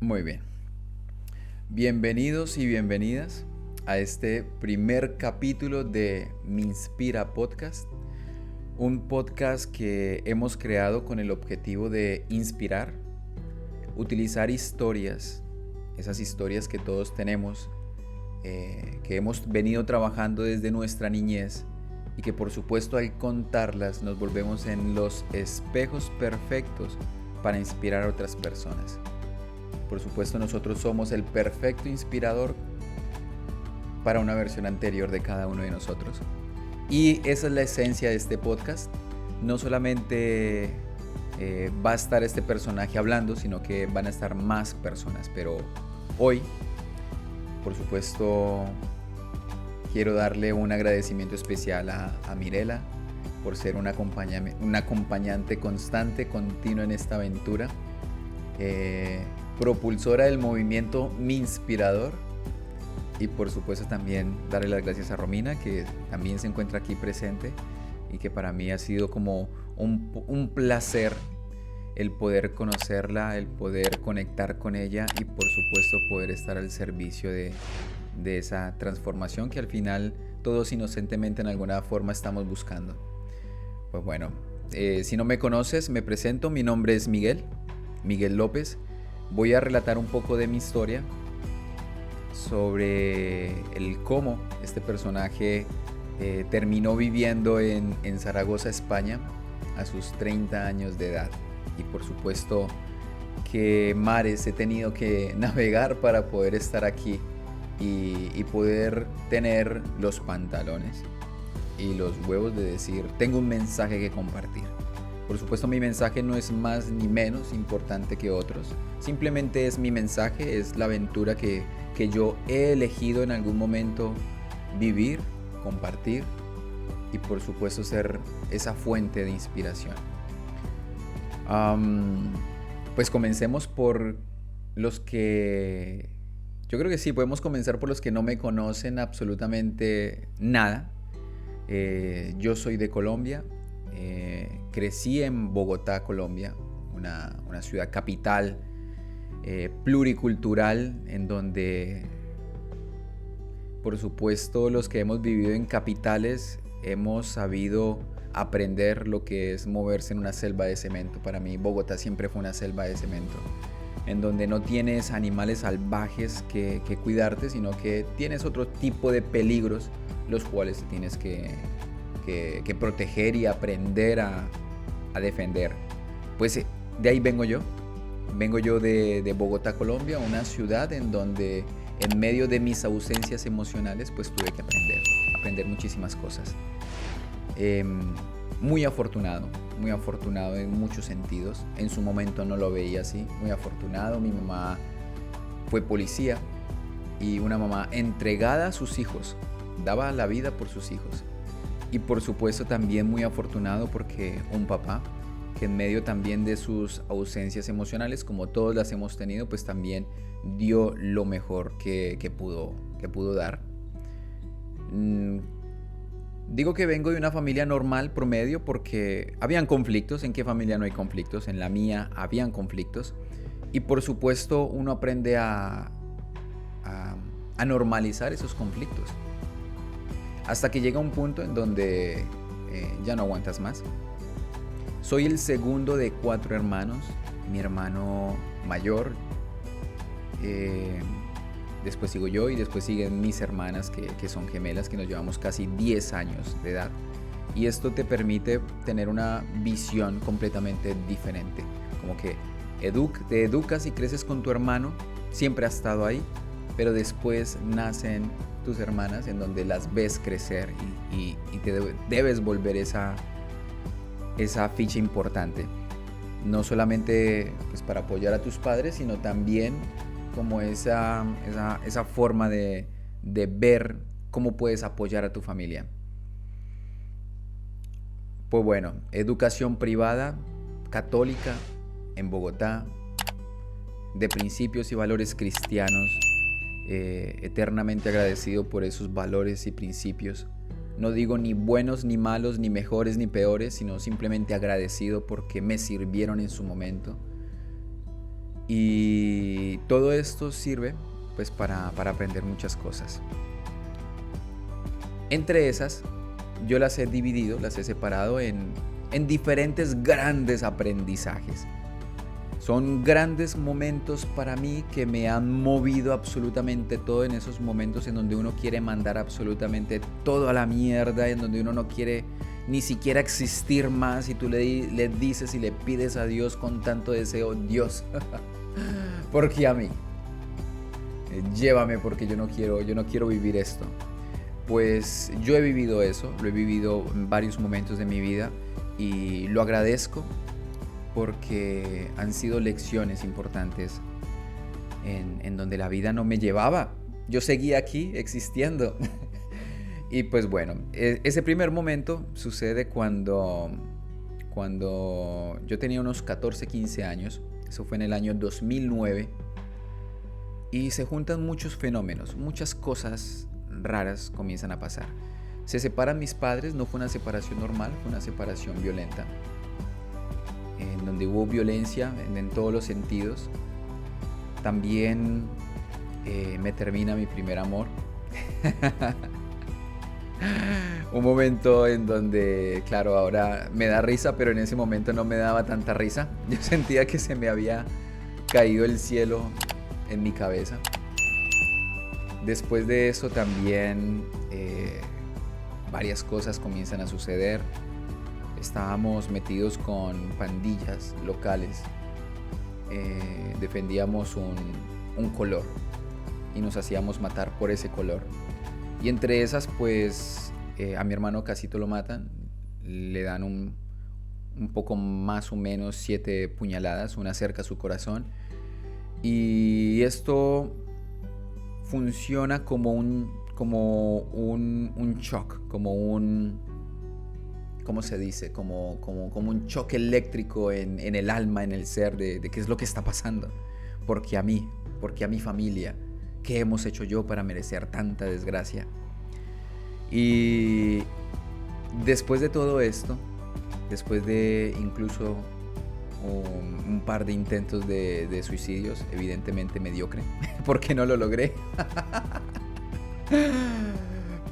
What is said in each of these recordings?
Muy bien. Bienvenidos y bienvenidas a este primer capítulo de Mi Inspira Podcast, un podcast que hemos creado con el objetivo de inspirar, utilizar historias, esas historias que todos tenemos, que hemos venido trabajando desde nuestra niñez y que por supuesto al contarlas nos volvemos en los espejos perfectos para inspirar a otras personas. Por supuesto, nosotros somos el perfecto inspirador para una versión anterior de cada uno de nosotros. Y esa es la esencia de este podcast. No solamente va a estar este personaje hablando, sino que van a estar más personas. Pero hoy, por supuesto, quiero darle un agradecimiento especial a Mirela por ser una acompañante constante, continua en esta aventura. Propulsora del movimiento Mi Inspirador, y por supuesto también darle las gracias a Romina, que también se encuentra aquí presente y que para mí ha sido como un placer el poder conocerla, el poder conectar con ella y por supuesto poder estar al servicio de esa transformación que al final todos inocentemente en alguna forma estamos buscando. Pues bueno, si no me conoces, me presento, mi nombre es Miguel López. Voy a relatar un poco de mi historia sobre el cómo este personaje terminó viviendo en Zaragoza, España, a sus 30 años de edad. Y por supuesto qué mares he tenido que navegar para poder estar aquí y poder tener los pantalones y los huevos de decir, tengo un mensaje que compartir. Por supuesto, mi mensaje no es más ni menos importante que otros. Simplemente es mi mensaje, es la aventura que yo he elegido en algún momento vivir, compartir y por supuesto ser esa fuente de inspiración. Pues comencemos por los que... Yo creo que sí, podemos comenzar por los que no me conocen absolutamente nada. Yo soy de Colombia. Crecí en Bogotá, Colombia, una ciudad capital pluricultural en donde, por supuesto, los que hemos vivido en capitales hemos sabido aprender lo que es moverse en una selva de cemento. Para mí, Bogotá siempre fue una selva de cemento, en donde no tienes animales salvajes que cuidarte, sino que tienes otro tipo de peligros, los cuales tienes que proteger y aprender a defender. Pues de ahí vengo yo de Bogotá, Colombia, una ciudad en donde en medio de mis ausencias emocionales pues tuve que aprender muchísimas cosas. Muy afortunado en muchos sentidos. En su momento no lo veía así, muy afortunado. Mi mamá fue policía y una mamá entregada a sus hijos, daba la vida por sus hijos. Y por supuesto también muy afortunado porque un papá que en medio también de sus ausencias emocionales, como todos las hemos tenido, pues también dio lo mejor que pudo dar. Digo que vengo de una familia normal, promedio, porque habían conflictos. ¿En qué familia no hay conflictos? En la mía habían conflictos. Y por supuesto uno aprende a normalizar esos conflictos. Hasta que llega un punto en donde ya no aguantas más. Soy el segundo de 4 hermanos. Mi hermano mayor, después sigo yo y después siguen mis hermanas que son gemelas, que nos llevamos casi 10 años de edad. Y esto te permite tener una visión completamente diferente. Como que te educas y creces con tu hermano, siempre ha estado ahí, pero después nacen tus hermanas en donde las ves crecer y te debes volver esa ficha importante, no solamente pues para apoyar a tus padres, sino también como esa forma de ver cómo puedes apoyar a tu familia. Pues bueno, educación privada católica en Bogotá, de principios y valores cristianos, eternamente agradecido por esos valores y principios. No digo ni buenos ni malos, ni mejores ni peores, sino simplemente agradecido porque me sirvieron en su momento. Y todo esto sirve pues para aprender muchas cosas. Entre esas, yo las he dividido, las he separado en diferentes grandes aprendizajes. Son grandes momentos para mí que me han movido absolutamente todo, en esos momentos en donde uno quiere mandar absolutamente todo a la mierda, en donde uno no quiere ni siquiera existir más, y tú le dices y le pides a Dios con tanto deseo: Dios, ¿por qué a mí? Llévame, porque yo no quiero vivir esto. Pues yo he vivido eso, lo he vivido en varios momentos de mi vida y lo agradezco, porque han sido lecciones importantes en donde la vida no me llevaba. Yo seguía aquí existiendo. Y pues bueno, ese primer momento sucede cuando yo tenía unos 14, 15 años. Eso fue en el año 2009. Y se juntan muchos fenómenos, muchas cosas raras comienzan a pasar. Se separan mis padres, no fue una separación normal, fue una separación violenta, en donde hubo violencia en todos los sentidos. También me termina mi primer amor. Un momento en donde, claro, ahora me da risa, pero en ese momento no me daba tanta risa. Yo sentía que se me había caído el cielo en mi cabeza. Después de eso también varias cosas comienzan a suceder. Estábamos metidos con pandillas locales. Defendíamos un color y nos hacíamos matar por ese color. Y entre esas, pues, a mi hermano Casito lo matan. Le dan un poco más o menos 7 puñaladas, una cerca a su corazón. Y esto funciona como un shock, como un... ¿Cómo se dice? Como un choque eléctrico en el alma, en el ser, de qué es lo que está pasando. Porque a mí, porque a mi familia, ¿qué hemos hecho yo para merecer tanta desgracia? Y después de todo esto, después de incluso un par de intentos de suicidios, evidentemente mediocre, porque no lo logré.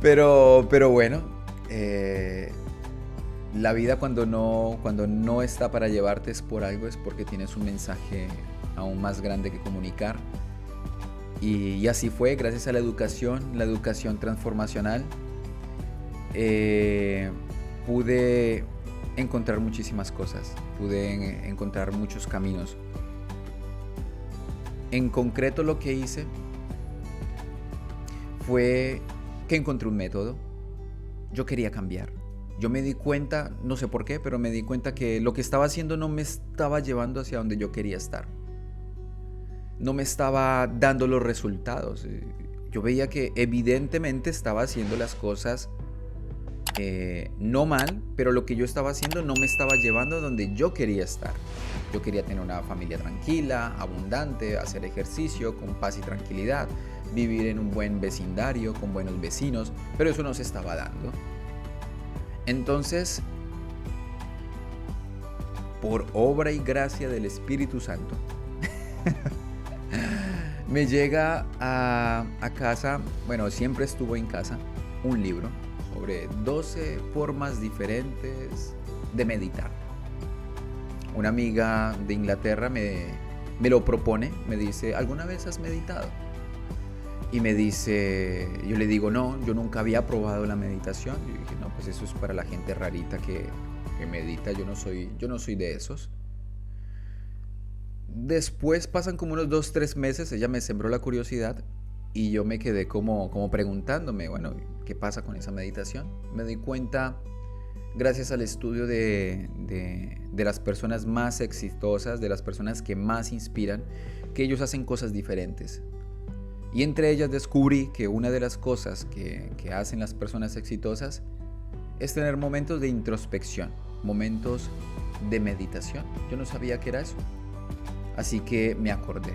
Pero bueno, la vida cuando no está para llevarte es por algo, es porque tienes un mensaje aún más grande que comunicar. Y así fue, gracias a la educación transformacional, pude encontrar muchísimas cosas, pude encontrar muchos caminos. En concreto, lo que hice fue que encontré un método. Yo quería cambiar. Yo me di cuenta, no sé por qué, pero me di cuenta que lo que estaba haciendo no me estaba llevando hacia donde yo quería estar. No me estaba dando los resultados. Yo veía que evidentemente estaba haciendo las cosas no mal, pero lo que yo estaba haciendo no me estaba llevando a donde yo quería estar. Yo quería tener una familia tranquila, abundante, hacer ejercicio con paz y tranquilidad, vivir en un buen vecindario, con buenos vecinos, pero eso no se estaba dando. Entonces, por obra y gracia del Espíritu Santo, me llega a casa, bueno, siempre estuvo en casa, un libro sobre 12 formas diferentes de meditar. Una amiga de Inglaterra me lo propone, me dice: ¿alguna vez has meditado? Y me dice, yo le digo, no, yo nunca había probado la meditación. Y dije, no, pues eso es para la gente rarita que medita, yo no soy de esos. Después pasan como unos 2-3 meses, ella me sembró la curiosidad y yo me quedé como preguntándome, bueno, ¿qué pasa con esa meditación? Me di cuenta, gracias al estudio de las personas más exitosas, de las personas que más inspiran, que ellos hacen cosas diferentes. Y entre ellas descubrí que una de las cosas que hacen las personas exitosas es tener momentos de introspección, momentos de meditación. Yo no sabía qué era eso, así que me acordé.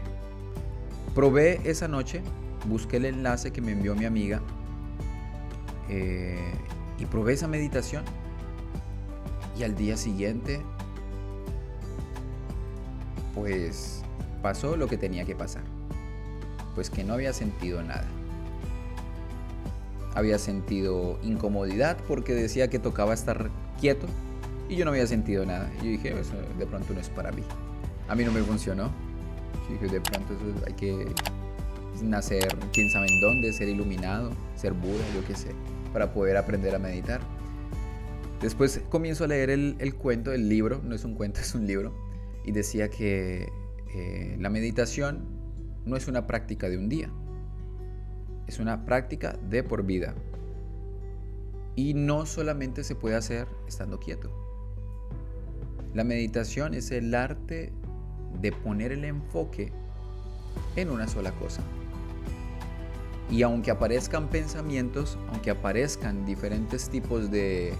Probé esa noche, busqué el enlace que me envió mi amiga y probé esa meditación. Y al día siguiente, pues pasó lo que tenía que pasar. Pues que no había sentido nada. Había sentido incomodidad porque decía que tocaba estar quieto y yo no había sentido nada. Y yo dije, eso de pronto no es para mí. A mí no me funcionó. Yo dije, de pronto eso hay que nacer, quién sabe en dónde, ser iluminado, ser Buda, yo qué sé, para poder aprender a meditar. Después comienzo a leer el cuento, el libro, no es un cuento, es un libro, y decía que la meditación no es una práctica de un día, es una práctica de por vida. Y no solamente se puede hacer estando quieto. La meditación es el arte de poner el enfoque en una sola cosa. Y aunque aparezcan pensamientos, aunque aparezcan diferentes tipos de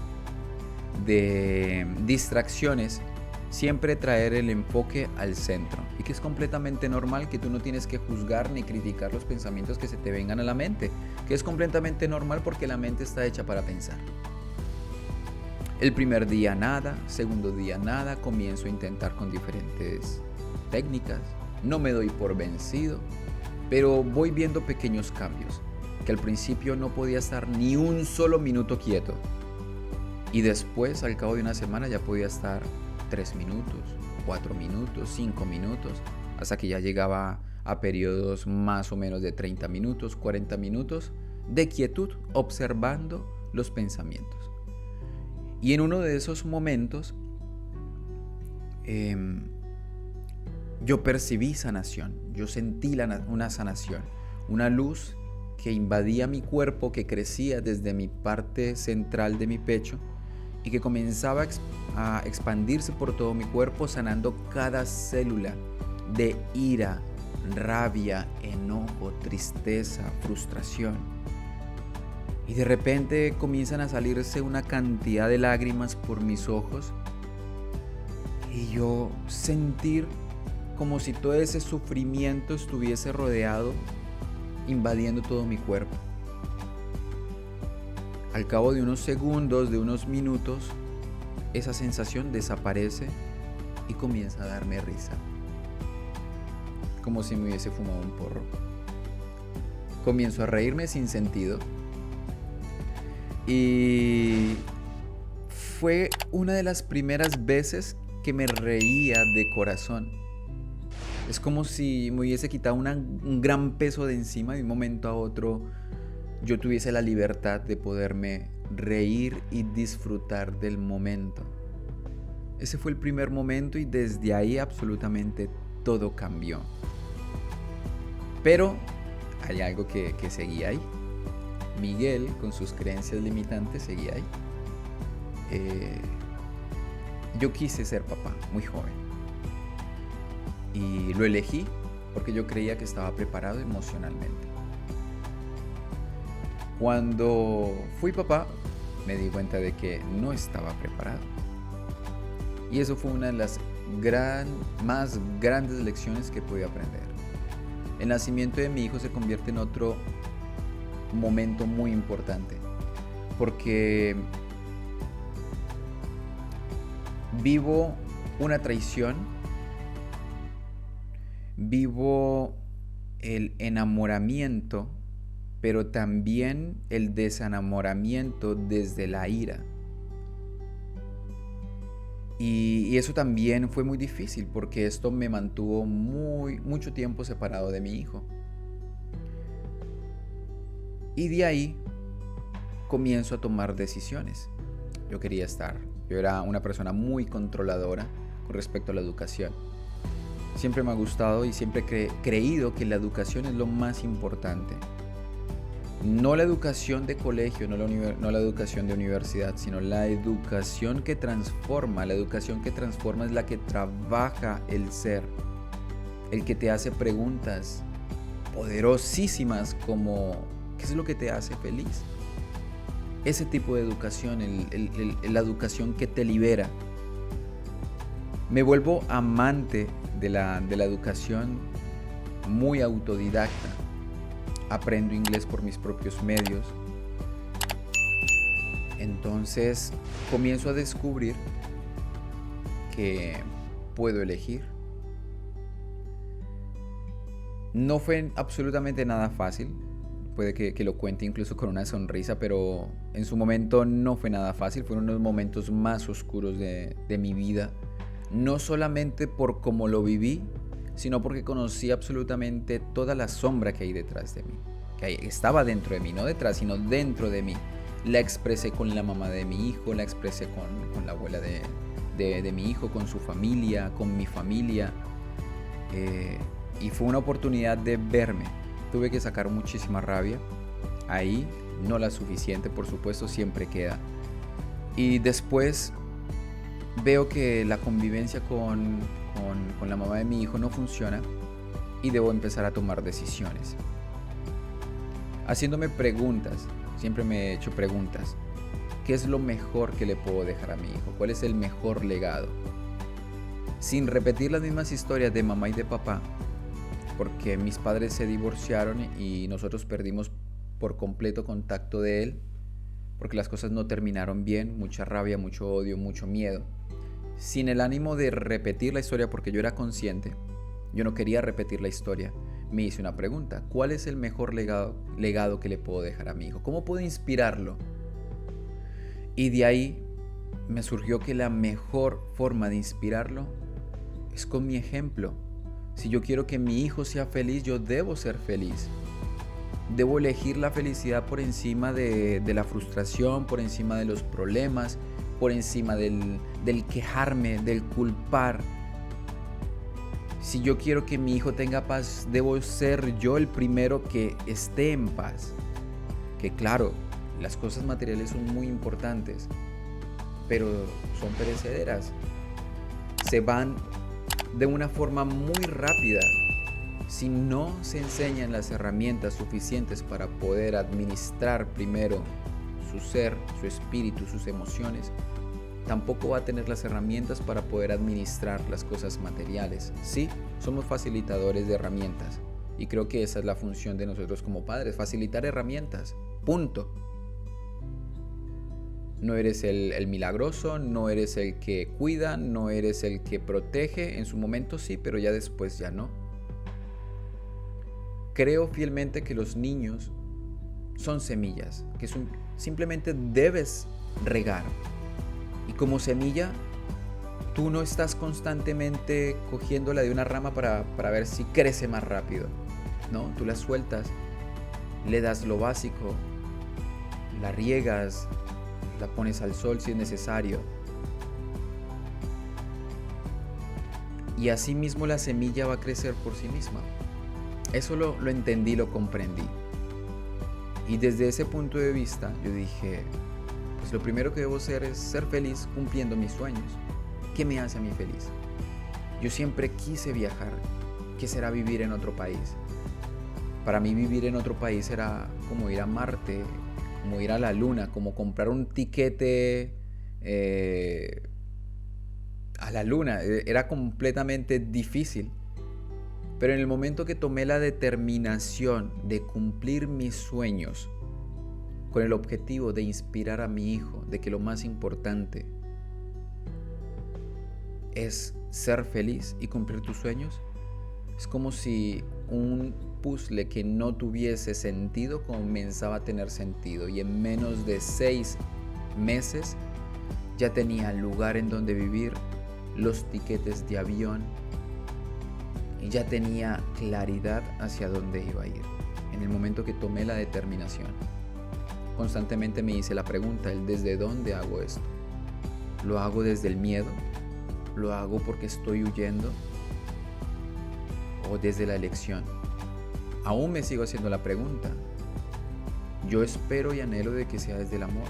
distracciones, siempre traer el enfoque al centro. Y que es completamente normal, que tú no tienes que juzgar ni criticar los pensamientos que se te vengan a la mente. Que es completamente normal porque la mente está hecha para pensar. El primer día nada, segundo día nada, comienzo a intentar con diferentes técnicas. No me doy por vencido, pero voy viendo pequeños cambios. Que al principio no podía estar ni un solo minuto quieto. Y después, al cabo de una semana, ya podía estar 3 minutos, 4 minutos, 5 minutos, hasta que ya llegaba a periodos más o menos de 30 minutos, 40 minutos de quietud, observando los pensamientos. Y en uno de esos momentos, yo percibí sanación, yo sentí una sanación, una luz que invadía mi cuerpo, que crecía desde mi parte central de mi pecho, y que comenzaba a expandirse por todo mi cuerpo, sanando cada célula de ira, rabia, enojo, tristeza, frustración. Y de repente comienzan a salirse una cantidad de lágrimas por mis ojos y yo sentir como si todo ese sufrimiento estuviese rodeado, invadiendo todo mi cuerpo. Al cabo de unos segundos, de unos minutos, esa sensación desaparece y comienza a darme risa. Como si me hubiese fumado un porro. Comienzo a reírme sin sentido. Y fue una de las primeras veces que me reía de corazón. Es como si me hubiese quitado un gran peso de encima. De un momento a otro yo tuviese la libertad de poderme reír y disfrutar del momento. Ese fue el primer momento y desde ahí absolutamente todo cambió. Pero hay algo que seguía ahí. Miguel, con sus creencias limitantes, seguía ahí. Yo quise ser papá muy joven. Y lo elegí porque yo creía que estaba preparado emocionalmente. Cuando fui papá, me di cuenta de que no estaba preparado. Y eso fue una de las más grandes lecciones que pude aprender. El nacimiento de mi hijo se convierte en otro momento muy importante, porque vivo una traición, vivo el enamoramiento, pero también el desenamoramiento desde la ira. Y eso también fue muy difícil porque esto me mantuvo mucho tiempo separado de mi hijo. Y de ahí comienzo a tomar decisiones. Yo era una persona muy controladora con respecto a la educación. Siempre me ha gustado y siempre he creído que la educación es lo más importante. No la educación de colegio, no la educación de universidad, sino la educación que transforma. La educación que transforma es la que trabaja el ser, el que te hace preguntas poderosísimas como ¿qué es lo que te hace feliz? Ese tipo de educación, la educación que te libera. Me vuelvo amante de la educación, muy autodidacta. Aprendo inglés por mis propios medios. Entonces comienzo a descubrir que puedo elegir. No fue absolutamente nada fácil. Puede que lo cuente incluso con una sonrisa, pero en su momento no fue nada fácil. Fueron los momentos más oscuros de mi vida. No solamente por cómo lo viví, sino porque conocí absolutamente toda la sombra que hay detrás de mí. Estaba dentro de mí, no detrás, sino dentro de mí. La expresé con la mamá de mi hijo, la expresé con la abuela de mi hijo, con su familia, con mi familia. Y fue una oportunidad de verme. Tuve que sacar muchísima rabia. Ahí, no la suficiente, por supuesto, siempre queda. Y después veo que la convivencia con la mamá de mi hijo no funciona y debo empezar a tomar decisiones. Haciéndome preguntas, siempre me he hecho preguntas. ¿Qué es lo mejor que le puedo dejar a mi hijo? ¿Cuál es el mejor legado? Sin repetir las mismas historias de mamá y de papá, porque mis padres se divorciaron y nosotros perdimos por completo contacto de él, porque las cosas no terminaron bien, mucha rabia, mucho odio, mucho miedo. Sin el ánimo de repetir la historia, porque yo era consciente, yo no quería repetir la historia, me hice una pregunta: ¿cuál es el mejor legado que le puedo dejar a mi hijo? ¿Cómo puedo inspirarlo? Y de ahí me surgió que la mejor forma de inspirarlo es con mi ejemplo. Si yo quiero que mi hijo sea feliz, yo debo ser feliz. Debo elegir la felicidad por encima de la frustración, por encima de los problemas, por encima del quejarme, del culpar. Si yo quiero que mi hijo tenga paz, debo ser yo el primero que esté en paz. Que claro, las cosas materiales son muy importantes, pero son perecederas. Se van de una forma muy rápida. Si no se enseñan las herramientas suficientes para poder administrar primero su ser, su espíritu, sus emociones, tampoco va a tener las herramientas para poder administrar las cosas materiales. Sí, somos facilitadores de herramientas y creo que esa es la función de nosotros como padres, facilitar herramientas, punto. No eres el milagroso, no eres el que cuida, no eres el que protege. En su momento sí, pero ya después ya no. Creo fielmente que los niños son semillas, que simplemente debes regar. Y como semilla, tú no estás constantemente cogiéndola de una rama para ver si crece más rápido. No, tú la sueltas, le das lo básico, la riegas, la pones al sol si es necesario. Y así mismo la semilla va a crecer por sí misma. Eso lo entendí, lo comprendí. Y desde ese punto de vista yo dije, pues lo primero que debo hacer es ser feliz cumpliendo mis sueños. ¿Qué me hace a mí feliz? Yo siempre quise viajar. ¿Qué será vivir en otro país? Para mí vivir en otro país era como ir a Marte, como ir a la luna, como comprar un tiquete a la luna. Era completamente difícil. Pero en el momento que tomé la determinación de cumplir mis sueños con el objetivo de inspirar a mi hijo, de que lo más importante es ser feliz y cumplir tus sueños, es como si un puzzle que no tuviese sentido comenzaba a tener sentido, y en menos de 6 meses ya tenía lugar en donde vivir, los tiquetes de avión, y ya tenía claridad hacia dónde iba a ir. En el momento que tomé la determinación, constantemente me hice la pregunta: ¿desde dónde hago esto? ¿Lo hago desde el miedo? ¿Lo hago porque estoy huyendo? ¿O desde la elección? Aún me sigo haciendo la pregunta. Yo espero y anhelo de que sea desde el amor,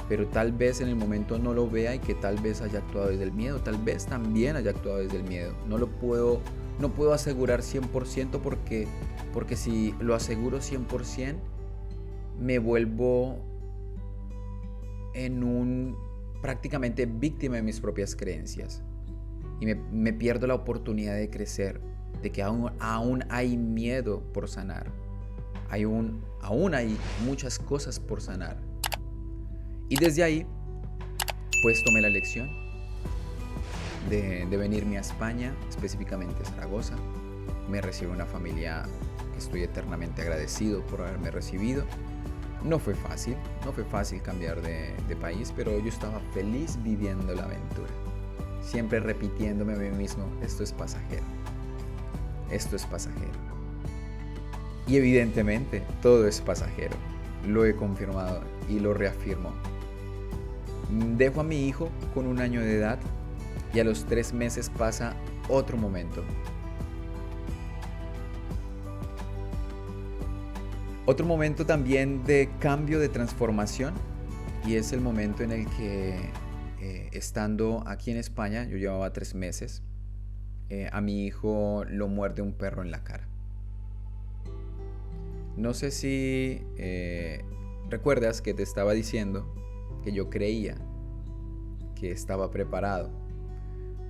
pero tal vez en el momento no lo vea y que tal vez haya actuado desde el miedo, tal vez también haya actuado desde el miedo. No puedo asegurar 100% porque si lo aseguro 100%, me vuelvo prácticamente víctima de mis propias creencias y me pierdo la oportunidad de crecer, de que aún hay miedo por sanar, aún hay muchas cosas por sanar. Y desde ahí, pues tomé la elección de venirme a España, específicamente a Zaragoza, Me recibe una familia que estoy eternamente agradecido por haberme recibido. No fue fácil cambiar de país, pero yo estaba feliz viviendo la aventura. Siempre repitiéndome a mí mismo, esto es pasajero. Esto es pasajero. Y evidentemente todo es pasajero. Lo he confirmado y lo reafirmo. Dejo a mi hijo con 1 año de edad y a los 3 meses pasa otro momento. Otro momento también de cambio, de transformación, y es el momento en el que estando aquí en España, yo llevaba 3 meses, a mi hijo lo muerde un perro en la cara. No sé si recuerdas que te estaba diciendo que yo creía que estaba preparado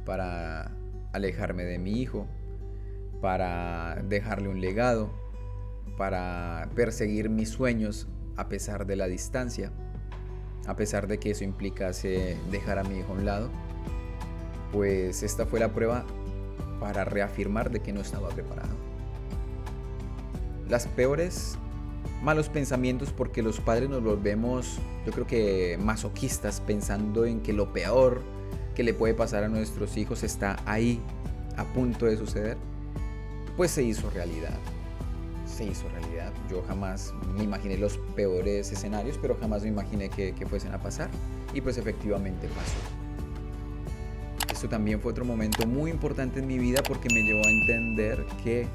para alejarme de mi hijo, para dejarle un legado, para perseguir mis sueños a pesar de la distancia, a pesar de que eso implicase dejar a mi hijo a un lado. Pues esta fue la prueba para reafirmar de que no estaba preparado. Las peores malos pensamientos, porque los padres nos volvemos, yo creo que masoquistas, pensando en que lo peor que le puede pasar a nuestros hijos está ahí, a punto de suceder, pues se hizo realidad. Yo jamás me imaginé los peores escenarios, pero jamás me imaginé que fuesen a pasar, y pues efectivamente pasó. Esto también fue otro momento muy importante en mi vida, porque me llevó a entender que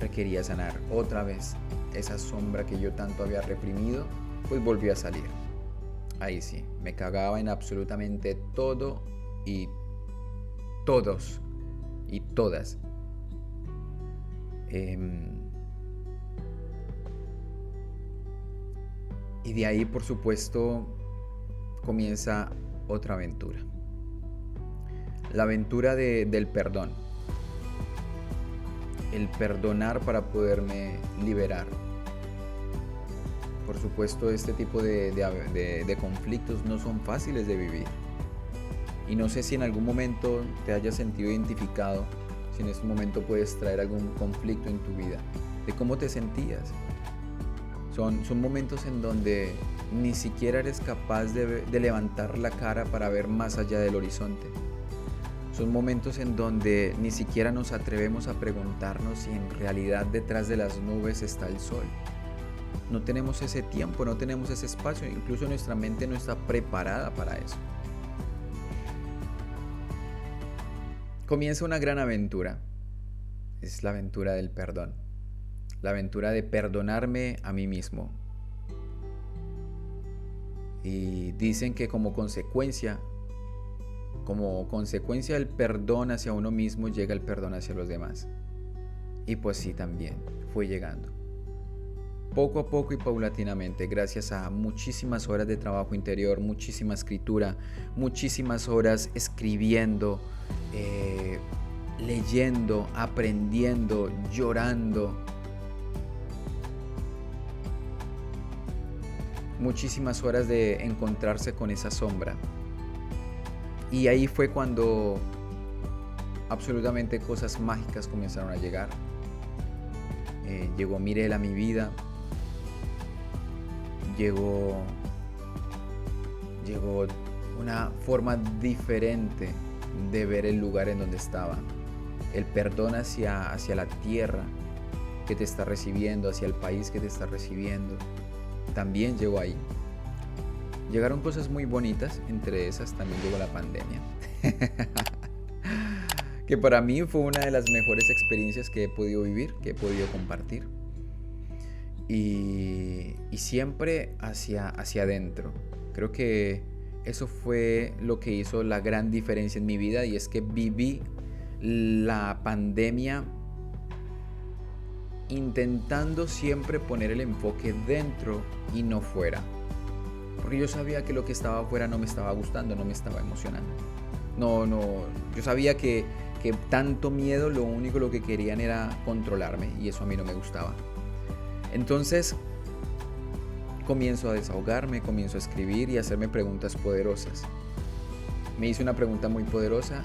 requería sanar otra vez. Esa sombra que yo tanto había reprimido, pues volvió a salir. Ahí sí, me cagaba en absolutamente todo y todos y todas. Y de ahí, por supuesto, comienza otra aventura. La aventura del perdón. El perdonar para poderme liberar. Por supuesto, este tipo de conflictos no son fáciles de vivir. Y no sé si en algún momento te hayas sentido identificado, si en este momento puedes traer algún conflicto en tu vida, de cómo te sentías. Son momentos en donde ni siquiera eres capaz de levantar la cara para ver más allá del horizonte. Son momentos en donde ni siquiera nos atrevemos a preguntarnos si en realidad detrás de las nubes está el sol. No tenemos ese tiempo, no tenemos ese espacio, incluso nuestra mente no está preparada para eso. Comienza una gran aventura. Es la aventura del perdón. La aventura de perdonarme a mí mismo. Y dicen que como consecuencia del perdón hacia uno mismo, llega el perdón hacia los demás. Y pues sí, también fue llegando. Poco a poco y paulatinamente, gracias a muchísimas horas de trabajo interior, muchísima escritura, muchísimas horas escribiendo, leyendo, aprendiendo, llorando. Muchísimas horas de encontrarse con esa sombra. Y ahí fue cuando absolutamente cosas mágicas comenzaron a llegar. Llegó Mirel a mi vida. Llegó una forma diferente de ver el lugar en donde estaba. El perdón hacia la tierra que te está recibiendo, hacia el país que te está recibiendo, también llegó ahí. Llegaron cosas muy bonitas, entre esas también llegó la pandemia. Que para mí fue una de las mejores experiencias que he podido vivir, que he podido compartir. Y siempre hacia adentro. Creo que eso fue lo que hizo la gran diferencia en mi vida, y es que viví la pandemia intentando siempre poner el enfoque dentro y no fuera. Porque yo sabía que lo que estaba afuera no me estaba gustando, no me estaba emocionando. Yo sabía que tanto miedo, lo que querían era controlarme, y eso a mí no me gustaba. Entonces comienzo a desahogarme, comienzo a escribir y a hacerme preguntas poderosas. Me hice una pregunta muy poderosa,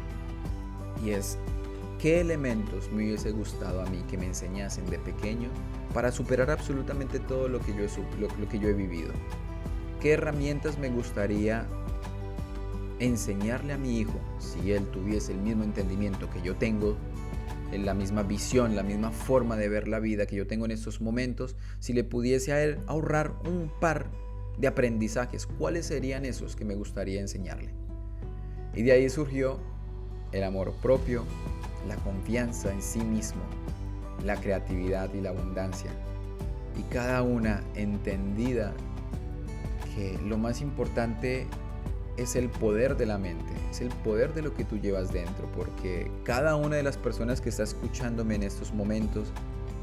y es: ¿Qué elementos me hubiese gustado a mí que me enseñasen de pequeño para superar absolutamente todo lo que yo he vivido? ¿Qué herramientas me gustaría enseñarle a mi hijo si él tuviese el mismo entendimiento que yo tengo, en la misma visión, la misma forma de ver la vida que yo tengo en estos momentos? Si le pudiese a él ahorrar un par de aprendizajes, ¿cuáles serían esos que me gustaría enseñarle? Y de ahí surgió el amor propio, la confianza en sí mismo, la creatividad y la abundancia. Y cada una entendida que lo más importante es el poder de la mente, es el poder de lo que tú llevas dentro, porque cada una de las personas que está escuchándome en estos momentos,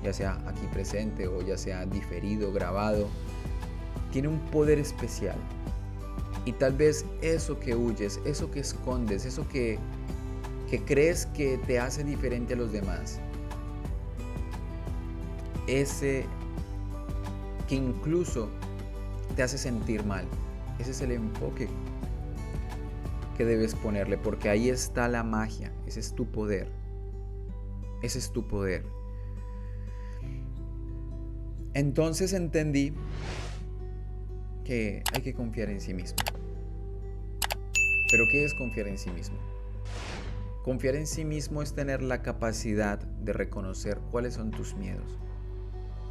ya sea aquí presente o ya sea diferido, grabado, tiene un poder especial. Y tal vez eso que huyes, eso que escondes, eso que crees que te hace diferente a los demás, ese que incluso te hace sentir mal, ese es el enfoque que debes ponerle, porque ahí está la magia, ese es tu poder, ese es tu poder. Entonces entendí que hay que confiar en sí mismo. ¿Pero qué es confiar en sí mismo? Confiar en sí mismo es tener la capacidad de reconocer cuáles son tus miedos,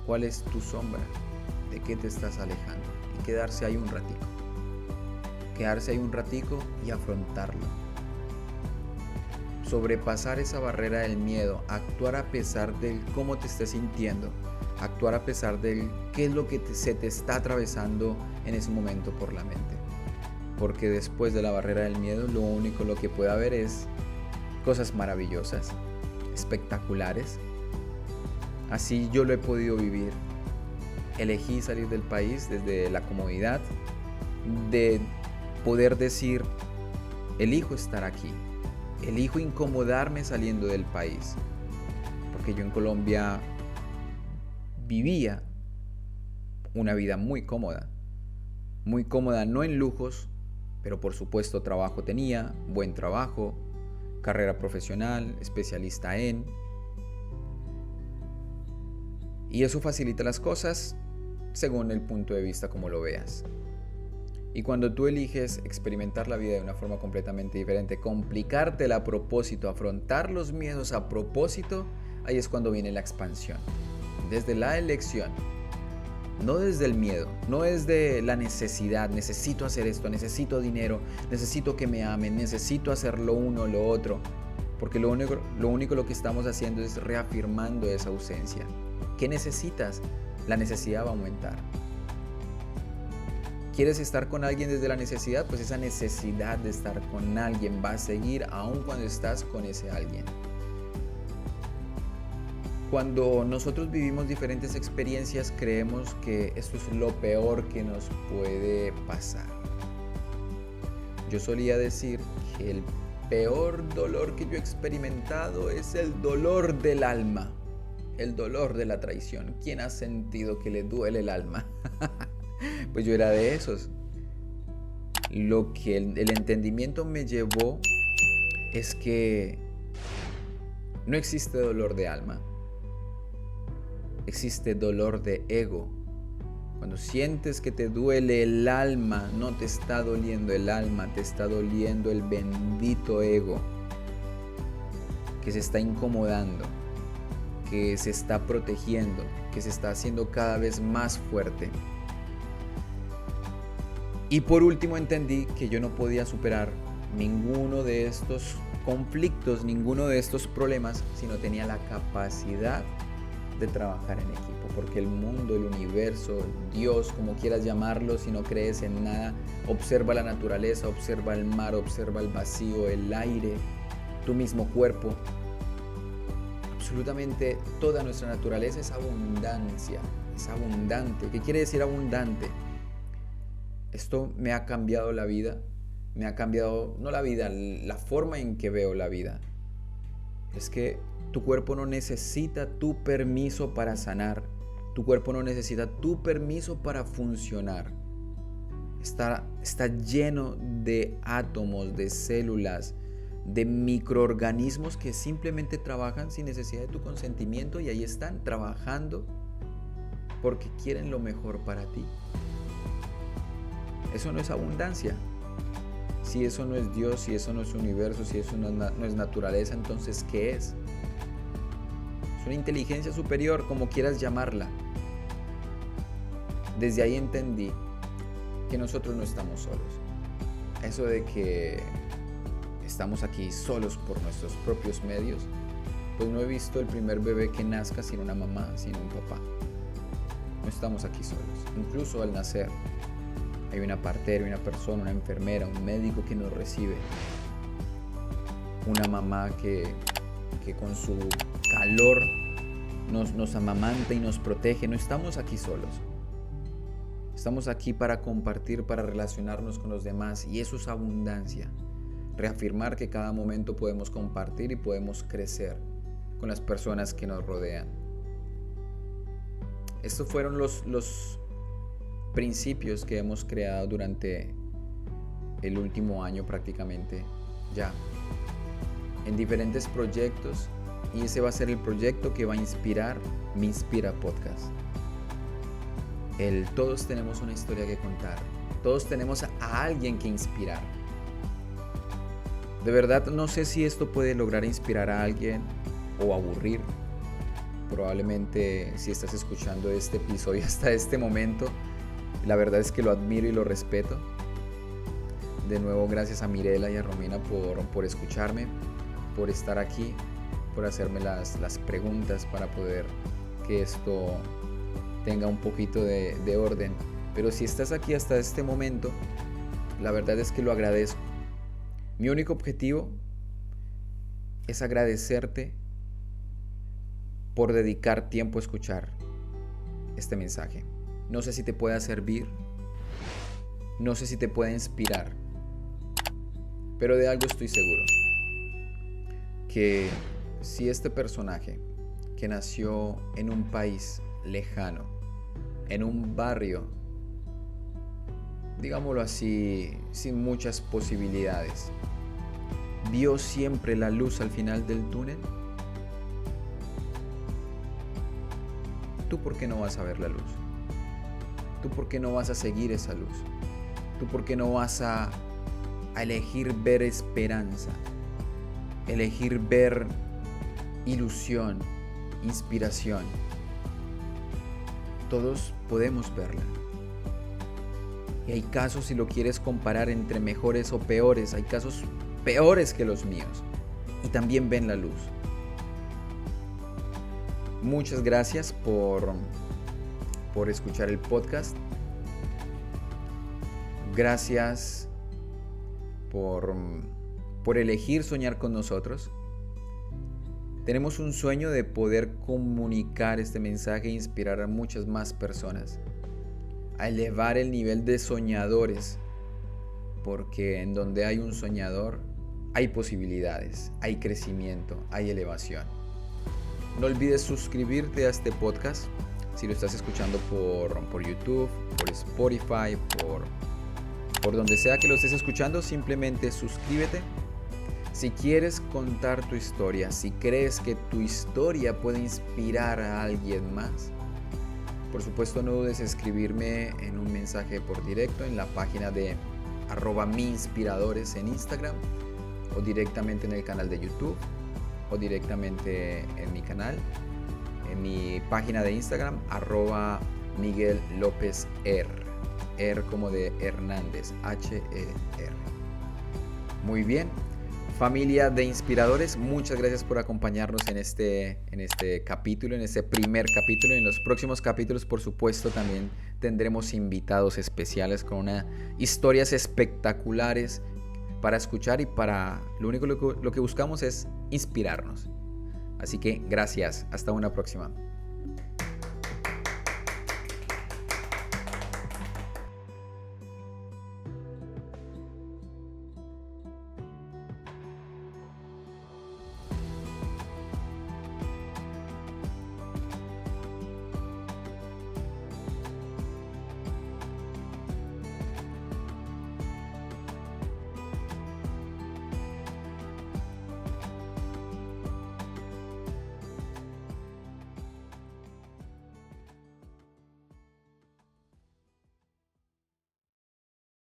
cuál es tu sombra, de qué te estás alejando, y quedarse ahí un ratico. Quedarse ahí un ratico y afrontarlo. Sobrepasar esa barrera del miedo, actuar a pesar de cómo te estés sintiendo, actuar a pesar de qué es lo que se te está atravesando en ese momento por la mente. Porque después de la barrera del miedo, lo que puede haber es cosas maravillosas, espectaculares. Así yo lo he podido vivir. Elegí salir del país desde la comodidad de poder decir, elijo estar aquí, elijo incomodarme saliendo del país, porque yo en Colombia vivía una vida muy cómoda, no en lujos, pero por supuesto trabajo tenía, buen trabajo, carrera profesional, especialista en, y eso facilita las cosas según el punto de vista como lo veas. Y cuando tú eliges experimentar la vida de una forma completamente diferente, complicártela a propósito, afrontar los miedos a propósito, ahí es cuando viene la expansión. Desde la elección, no desde el miedo, no desde la necesidad, necesito hacer esto, necesito dinero, necesito que me amen, necesito hacer lo uno o lo otro, porque lo único que estamos haciendo es reafirmando esa ausencia. ¿Qué necesitas? La necesidad va a aumentar. ¿Quieres estar con alguien desde la necesidad? Pues esa necesidad de estar con alguien va a seguir aun cuando estás con ese alguien. Cuando nosotros vivimos diferentes experiencias, creemos que esto es lo peor que nos puede pasar. Yo solía decir que el peor dolor que yo he experimentado es el dolor del alma, el dolor de la traición. ¿Quién ha sentido que le duele el alma? Pues yo era de esos. Lo que el entendimiento me llevó es que no existe dolor de alma. Existe dolor de ego. Cuando sientes que te duele el alma, no te está doliendo el alma, te está doliendo el bendito ego, que se está incomodando, que se está protegiendo, que se está haciendo cada vez más fuerte. Y por último entendí que yo no podía superar ninguno de estos conflictos, ninguno de estos problemas, si no tenía la capacidad de trabajar en equipo, porque el mundo, el universo, Dios, como quieras llamarlo, si no crees en nada, observa la naturaleza, observa el mar, observa el vacío, el aire, tu mismo cuerpo. Absolutamente toda nuestra naturaleza es abundancia, es abundante. ¿Qué quiere decir abundante? Esto me ha cambiado la vida, me ha cambiado, no la vida, la forma en que veo la vida. Es que tu cuerpo no necesita tu permiso para sanar. Tu cuerpo no necesita tu permiso para funcionar. Está lleno de átomos, de células, de microorganismos que simplemente trabajan sin necesidad de tu consentimiento y ahí están trabajando porque quieren lo mejor para ti. Eso no es abundancia. Si eso no es Dios, si eso no es universo, si eso no es naturaleza, entonces ¿qué es? Es una inteligencia superior, como quieras llamarla. Desde ahí entendí que nosotros no estamos solos. Eso de que estamos aquí solos por nuestros propios medios, pues no he visto el primer bebé que nazca sin una mamá, sin un papá. No estamos aquí solos. Incluso al nacer hay una partera, una persona, una enfermera, un médico que nos recibe. Una mamá que con su calor nos amamanta y nos protege. No estamos aquí solos. Estamos aquí para compartir, para relacionarnos con los demás, y eso es abundancia. Reafirmar que cada momento podemos compartir y podemos crecer con las personas que nos rodean. Estos fueron los principios que hemos creado durante el último año prácticamente ya, en diferentes proyectos, y ese va a ser el proyecto que va a inspirar Mi Inspira Podcast. Todos tenemos una historia que contar, todos tenemos a alguien que inspirar. De verdad no sé si esto puede lograr inspirar a alguien o aburrir. Probablemente si estás escuchando este episodio hasta este momento, la verdad es que lo admiro y lo respeto. De nuevo, gracias a Mirela y a Romina por escucharme, por estar aquí, por hacerme las preguntas para poder que esto tenga un poquito de orden. Pero si estás aquí hasta este momento, la verdad es que lo agradezco. Mi único objetivo es agradecerte por dedicar tiempo a escuchar este mensaje. No sé si te pueda servir, no sé si te pueda inspirar, pero de algo estoy seguro, que si este personaje que nació en un país lejano, en un barrio, digámoslo así, sin muchas posibilidades, vio siempre la luz al final del túnel, ¿tú por qué no vas a ver la luz? ¿Tú por qué no vas a seguir esa luz? ¿Tú por qué no vas a elegir ver esperanza? Elegir ver ilusión, inspiración. Todos podemos verla. Y hay casos, si lo quieres comparar entre mejores o peores, hay casos peores que los míos. Y también ven la luz. Muchas gracias por escuchar el podcast. Gracias por elegir soñar con nosotros. Tenemos un sueño de poder comunicar este mensaje e inspirar a muchas más personas a elevar el nivel de soñadores, porque en donde hay un soñador hay posibilidades, hay crecimiento, hay elevación. No olvides suscribirte a este podcast si lo estás escuchando por YouTube, por Spotify, por donde sea que lo estés escuchando. Simplemente suscríbete. Si quieres contar tu historia, si crees que tu historia puede inspirar a alguien más, por supuesto no dudes en escribirme en un mensaje por directo en la página de @miinspiradores en Instagram, o directamente en el canal de YouTube, o directamente en mi canal, en mi página de Instagram, @Miguel López R. R como de Hernández, H-E-R. Muy bien, familia de inspiradores, muchas gracias por acompañarnos en este capítulo, en este primer capítulo. En los próximos capítulos, por supuesto, también tendremos invitados especiales con historias espectaculares para escuchar, y lo único lo que buscamos es inspirarnos. Así que gracias, hasta una próxima.